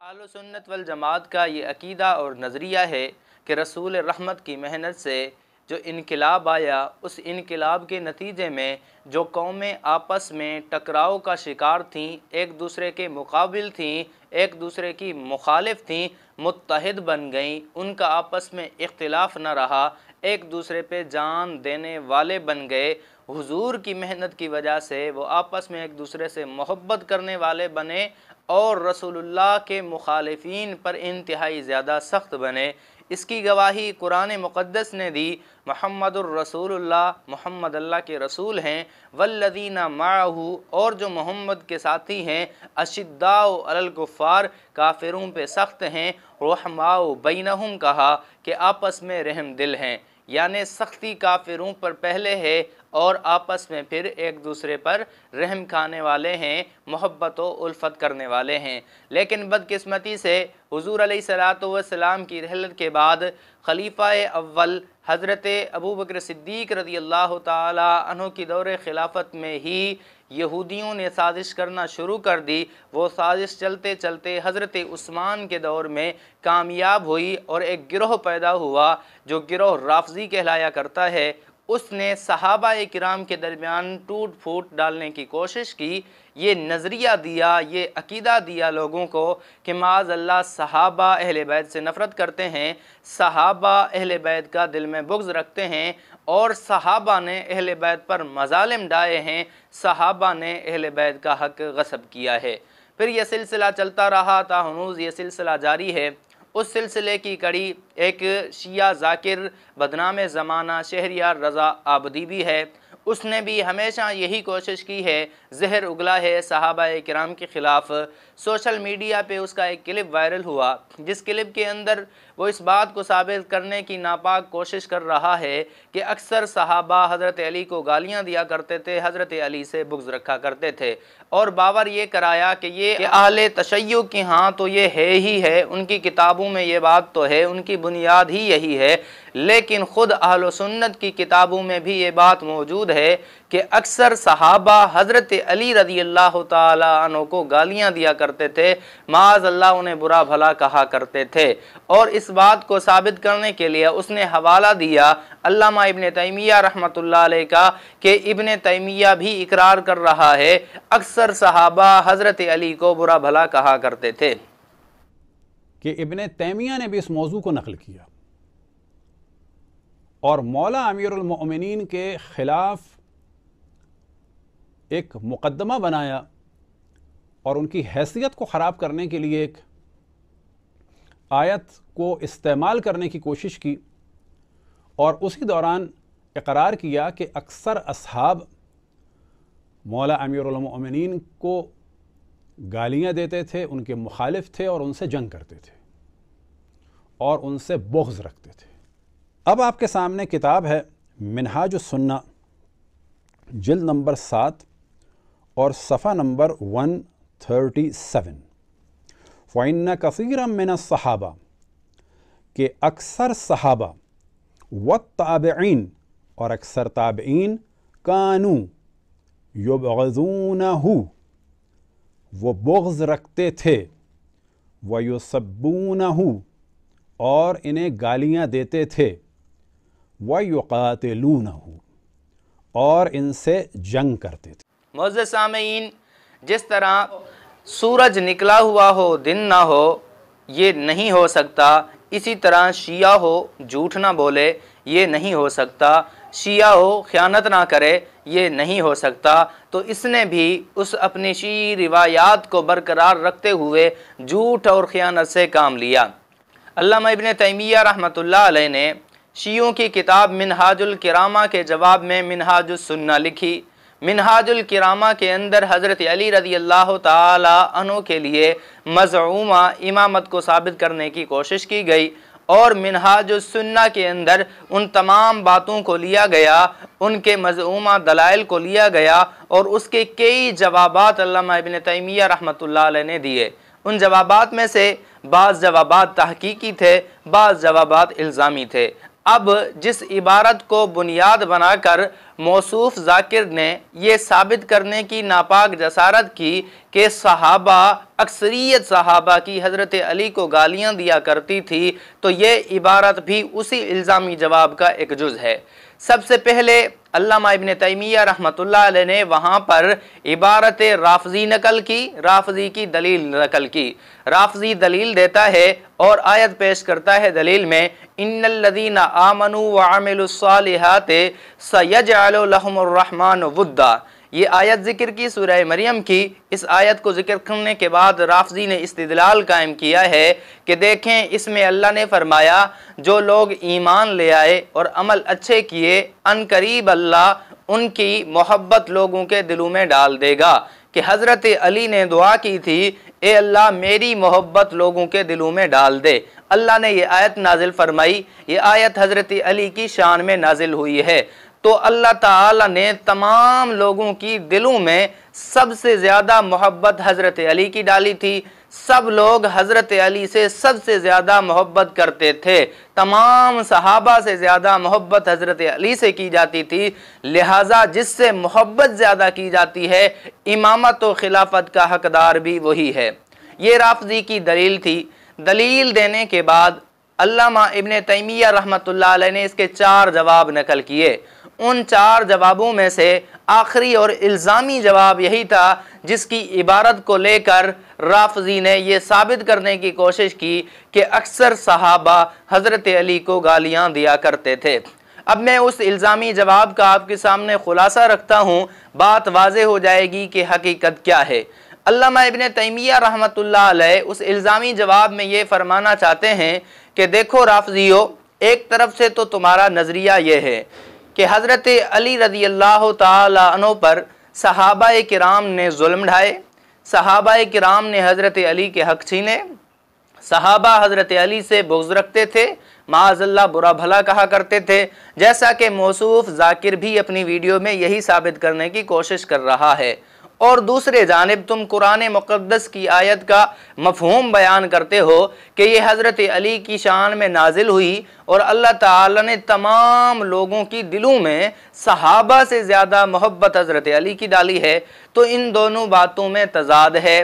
अहले सुन्नत वल जमात का ये अकीदा और नज़रिया है कि रसूल रहमत की मेहनत से जो इनकलाब आया, उस इनकलाब के नतीजे में जो कौमें आपस में टकराव का शिकार थीं, एक दूसरे के मुकाबिल थीं, एक दूसरे की मुखालिफ थीं, मुत्तहिद बन गईं, उनका आपस में इख्तिलाफ न रहा, एक दूसरे पे जान देने वाले बन गए। हुजूर की मेहनत की वजह से वो आपस में एक दूसरे से मोहब्बत करने वाले बने और रसूलुल्लाह के मुखालिफीन पर इंतहाई ज़्यादा सख्त बने। इसकी गवाही कुरान मुक़द्दस ने दी। मुहम्मदुर रसूलुल्लाह, मोहम्मद अल्लाह के रसूल हैं। वल्लज़ीना माअहू, और जो मोहम्मद के साथी हैं, अशिद्दाउ अलल कुफ़ार, काफिरों पे सख्त हैं, रहमाउ बैनहुम, कहा कि आपस में रहम दिल हैं, यानी सख्ती काफिरों पर पहले है और आपस में फिर एक दूसरे पर रहम खाने वाले हैं, मोहब्बत व उल्फत करने वाले हैं। लेकिन बदकिस्मती से हुजूर अलैहिस्सलातु वस्सलाम की रहलत के बाद खलीफा अव्वल हज़रत अबू बकर सिद्दीक़ रज़ियल्लाहु ताला अन्हु की दौरे खिलाफत में ही यहूदियों ने साजिश करना शुरू कर दी। वो साजिश चलते चलते हज़रत उस्मान के दौर में कामयाब हुई और एक गिरोह पैदा हुआ जो गिरोह राफ़ज़ी कहलाया करता है। उसने सहाबा किराम के दरमियान टूट फूट डालने की कोशिश की। ये नज़रिया दिया, ये अकीदा दिया लोगों को कि माज़अल्लाह सहाबा अहले बैत से नफ़रत करते हैं, सहाबा अहले बैत का दिल में बुग़्ज़ रखते हैं और सहाबा ने अहले बैत पर मज़ालिम ढाए हैं, सहाबा ने अहले बैत का हक़ गस्ब किया है। फिर यह सिलसिला चलता रहा, ताहनूज़ ये सिलसिला जारी है। उस सिलसिले की कड़ी एक शिया ज़ाकिर बदनाम ज़माना शहरियार रज़ा आबदी भी है। उसने भी हमेशा यही कोशिश की है, जहर उगला है सहाबा किराम के ख़िलाफ़। सोशल मीडिया पे उसका एक क्लिप वायरल हुआ, जिस क्लिप के अंदर वो इस बात को साबित करने की नापाक कोशिश कर रहा है कि अक्सर सहाबा हज़रत अली को गालियाँ दिया करते थे, हज़रत अली से बुग़्ज़ रखा करते थे, और बावर ये कराया कि ये अहले तशय्युअ की हाँ तो ये है ही है, उनकी किताबों में ये बात तो है, उनकी बुनियाद ही यही है। लेकिन ख़ुद अहले सुन्नत की किताबों में भी ये बात मौजूद है कि अक्सर सहाबा हज़रत अली रज़ियल्लाहु ताला अन्हु को गालियाँ दिया करते थे, माज़अल्लाह उन्हें बुरा भला कहा करते थे। और इस बात को साबित करने के लिए उसने हवाला दिया अल्लामा इब्न तैमिया रहमतुल्लाह अलैह का कि इब्न तैमिया भी इकरार कर रहा है अक्सर सहाबा हज़रत अली को बुरा भला कहा करते थे। कि इब्न तैमिया ने भी इस मौजू को नकल किया और मौला अमीरुल मोमिनीन के ख़िलाफ़ एक मुक़द्दमा बनाया और उनकी हैसियत को ख़राब करने के लिए एक आयत को इस्तेमाल करने की कोशिश की और उसी दौरान इकरार किया कि अक्सर असहाब मौला अमीरुल मोमिनीन को गालियाँ देते थे, उनके मुखालिफ थे और उनसे जंग करते थे और उनसे बुग़्ज़ रखते थे। अब आपके सामने किताब है मिनहाजुस सुन्ना, जिल्द नंबर 7 और सफ़ा नंबर 137। फ़इन्न कसीरम मिनस सहाबा, के अक्सर सहाबा व ताबिईन और अक्सर ताबिईन कानू युबग़ज़ूनहु, वो बुग़्ज़ रखते थे, व युसब्बूनहु, और इन्हें गालियाँ देते थे, व युक़ातिलूनहु, और इनसे जंग करते थे। मोअज़्ज़ज़ सामीईन, जिस तरह सूरज निकला हुआ हो दिन ना हो, ये नहीं हो सकता, इसी तरह शिया हो झूठ ना बोले, ये नहीं हो सकता, शिया हो ख़यानत ना करे, ये नहीं हो सकता। तो इसने भी उस अपनी शी रिवायात को बरकरार रखते हुए झूठ और ख़यानत से काम लिया। अल्लामा इब्न तैमिया रहमतुल्लाह अलैह ने शियों की किताब मिनहाजुल किरामा के जवाब में मिनहाजुस सुन्ना लिखी। मिनहाजुल किरामा के अंदर हज़रत अली रज़ियल्लाहु ताला अन्हु के लिए मज़ऊमा इमामत को साबित करने की कोशिश की गई और मिनहाजुस सुन्ना के अंदर उन तमाम बातों को लिया गया, उनके मज़ऊमा दलाइल को लिया गया और उसके कई जवाबात अल्लामा इब्न तैमिया रहमतुल्लाह अलैह ने दिए। उन जवाबात में से बाज़ जवाबात तहकीकी थे, बाज़ जवाबात इल्ज़ामी थे। अब जिस इबारत को बुनियाद बनाकर मौसूफ ज़ाकिर ने ये साबित करने की नापाक जसारत की कि सहाबा, अक्सरियत सहाबा की हज़रत अली को गालियाँ दिया करती थी, तो ये इबारत भी उसी इल्ज़ामी जवाब का एक जुज़ है। सबसे पहले अल्लामा इब्न तैमिया रहमतुल्लाह अलैह ने वहाँ पर इबारत राफ़ज़ी नकल की, राफ़ज़ी की दलील नकल की। राफ़ज़ी दलील देता है और आयत पेश करता है दलील में, इन्नल्लज़ीना आमनू व अमिलुस्सालिहाति सयजअलु लहुमुर रहमानु वुद्दा। ये आयत ज़िक्र की सूरह मरियम की। इस आयत को ज़िक्र करने के बाद राफ़ज़ी ने इस्तिदलाल कायम किया है कि देखें, इसमें अल्लाह ने फरमाया जो लोग ईमान ले आए और अमल अच्छे किए, अनकरीब अल्लाह उनकी मोहब्बत लोगों के दिलों में डाल देगा। कि हज़रत अली ने दुआ की थी, ए अल्लाह मेरी मोहब्बत लोगों के दिलों में डाल दे। अल्लाह ने ये आयत नाजिल फरमाई। ये आयत हज़रत अली की शान में नाजिल हुई है। तो अल्लाह ताला ने तमाम लोगों की दिलों में सबसे ज़्यादा मोहब्बत हज़रत अली की डाली थी। सब लोग हज़रत अली से सबसे ज़्यादा मोहब्बत करते थे। तमाम सहाबा से ज़्यादा मोहब्बत हज़रत अली से की जाती थी। लिहाजा जिससे मोहब्बत ज़्यादा की जाती है, इमामत व खिलाफत का हकदार भी वही है। ये राफ़ज़ी की दलील थी। दलील देने के बाद अल्लामा इब्न तैमिया रहमतुल्लाह अलैह ने इसके 4 जवाब नकल किए। उन 4 जवाबों में से आखिरी और इल्ज़ामी जवाब यही था जिसकी इबारत को लेकर राफ़ज़ी ने यह साबित करने की कोशिश की कि अक्सर सहाबा हज़रत अली को गालियाँ दिया करते थे। अब मैं उस इल्ज़ामी जवाब का आपके सामने खुलासा रखता हूँ, बात वाज़ेह हो जाएगी कि हकीकत क्या है। अल्लामा इब्न तैमिया रहमतुल्लाह अलैह उस इल्ज़ामी जवाब में ये फरमाना चाहते हैं कि देखो राफ़ज़ियो, एक तरफ से तो तुम्हारा नज़रिया ये है कि हज़रत अली रज़ी अल्लाह ताला अन्हु पर सहाबाए किराम ने जुल्म ढाए, सहाबाए किराम ने हज़रत अली के हक़ छीने, सहाबा हज़रत अली से बुग़्ज़ रखते थे, माअज़ल्लाह बुरा भला कहा करते थे, जैसा कि मौसूफ ज़ाकिर भी अपनी वीडियो में यही साबित करने की कोशिश कर रहा है। और दूसरे जानिब तुम कुरान मुक़द्दस की आयत का मफ़हूम बयान करते हो कि ये हज़रत अली की शान में नाजिल हुई और अल्लाह ताला ने तमाम लोगों की दिलों में सहाबा से ज़्यादा मोहब्बत हज़रत अली की डाली है। तो इन दोनों बातों में तज़ाद है,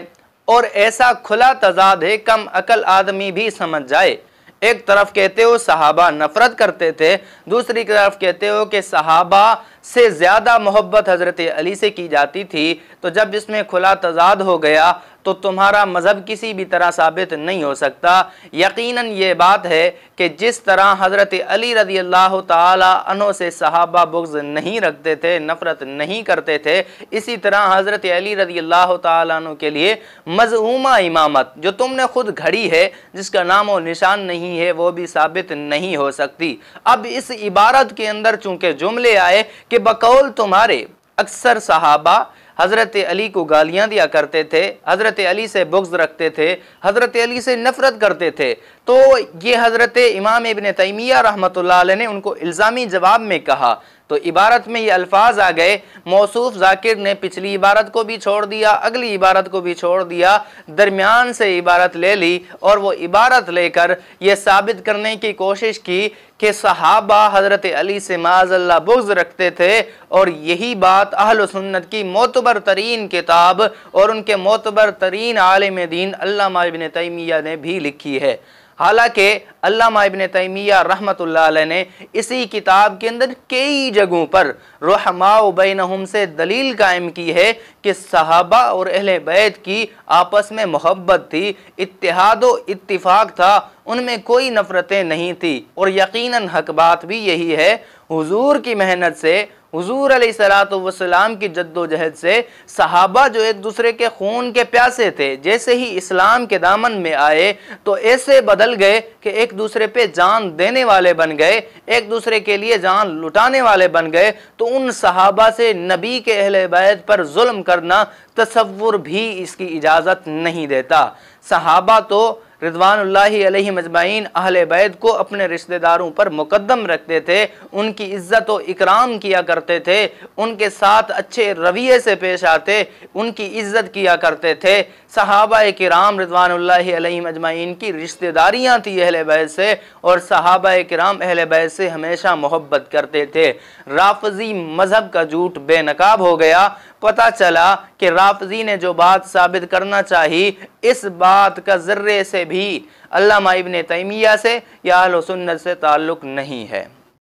और ऐसा खुला तज़ाद है कम अकल आदमी भी समझ जाए। एक तरफ कहते हो सहाबा नफ़रत करते थे, दूसरी तरफ कहते हो कि सहाबा से ज़्यादा मोहब्बत हज़रत अली से की जाती थी। तो जब इसमें खुला तज़ाद हो गया तो तुम्हारा मज़हब किसी भी तरह साबित नहीं हो सकता। यकीनन ये बात है कि जिस तरह हज़रत अली रज़ी अल्लाह ताला अन्हु से सहाबा बुग़्ज़ नहीं रखते थे, नफ़रत नहीं करते थे, इसी तरह हज़रत अली रज़ी अल्लाह ताला अन्हु के लिए मज़ऊमा इमामत जो तुमने खुद घड़ी है, जिसका नाम व निशान नहीं है, वो भी साबित नहीं हो सकती। अब इस इबारत के अंदर चूँकि जुमले आए कि बकौल तुम्हारे अक्सर सहाबा हज़रत अली को गालियाँ दिया करते थे, हज़रत अली से बुग़्ज़ रखते थे, हज़रत अली से नफ़रत करते थे, तो ये हज़रत इमाम इब्न तैमिया रहमतुल्लाह अलैह ने उनको इल्ज़ामी जवाब में कहा। तो इबारत में ये अल्फाज आ गए। मौसूफ ज़ाकिर ने पिछली इबारत को भी छोड़ दिया, अगली इबारत को भी छोड़ दिया, दरमियान से इबारत ले ली और वो इबारत लेकर ये साबित करने की कोशिश की कि सहाबा हज़रत अली से माज़अल्लाह बुग़्ज़ रखते थे। और यही बात अहल सुन्नत की मोतबर तरीन किताब और उनके मोतबर तरीन आलिम दीन अल्लामा इब्न तैमिया ने भी लिखी है। हालांकि अल्लामा इब्न तैमिया रहमतुल्लाह अलैह ने इसी किताब के अंदर कई जगहों पर रहमाउ बैनहुम से दलील कायम की है कि सहाबा और अहले बैत की आपस में मोहब्बत थी, इत्तिहादो इत्तिफाक था, उनमें कोई नफ़रतें नहीं थी। और यकीनन हक बात भी यही है, हुजूर की मेहनत से, हुजूर अलैहिस्सलातु वस्सलाम की जद्दोजहद से सहाबा जो एक दूसरे के खून के प्यासे थे, जैसे ही इस्लाम के दामन में आए तो ऐसे बदल गए कि एक दूसरे पे जान देने वाले बन गए, एक दूसरे के लिए जान लुटाने वाले बन गए। तो उन सहाबा से नबी के अहले बैत पर जुल्म करना तसव्वुर भी इसकी इजाज़त नहीं देता। सहाबा तो रिज़वानुल्लाहि अलैहिम अजमाइन अहले बैत को अपने रिश्तेदारों पर मुकद्दम रखते थे, उनकी इज़्ज़त व इकराम किया करते थे, उनके साथ अच्छे रवैये से पेश आते, उनकी इज़्ज़त किया करते थे। सहाबा किराम रिज़वानुल्लाहि अलैहिम अजमाइन की रिश्तेदारियाँ थी अहले बैत से, और सहाबा किराम अहले बैत से हमेशा मोहब्बत करते थे। राफ़ज़ी मज़हब का झूठ बेनकाब हो गया। पता चला कि राफ़ज़ी ने जो बात साबित करना चाही, इस बात का ज़र्रे से भी अल्लामा इब्न तैमिया से या अहले सुन्नत से ताल्लुक़ नहीं है।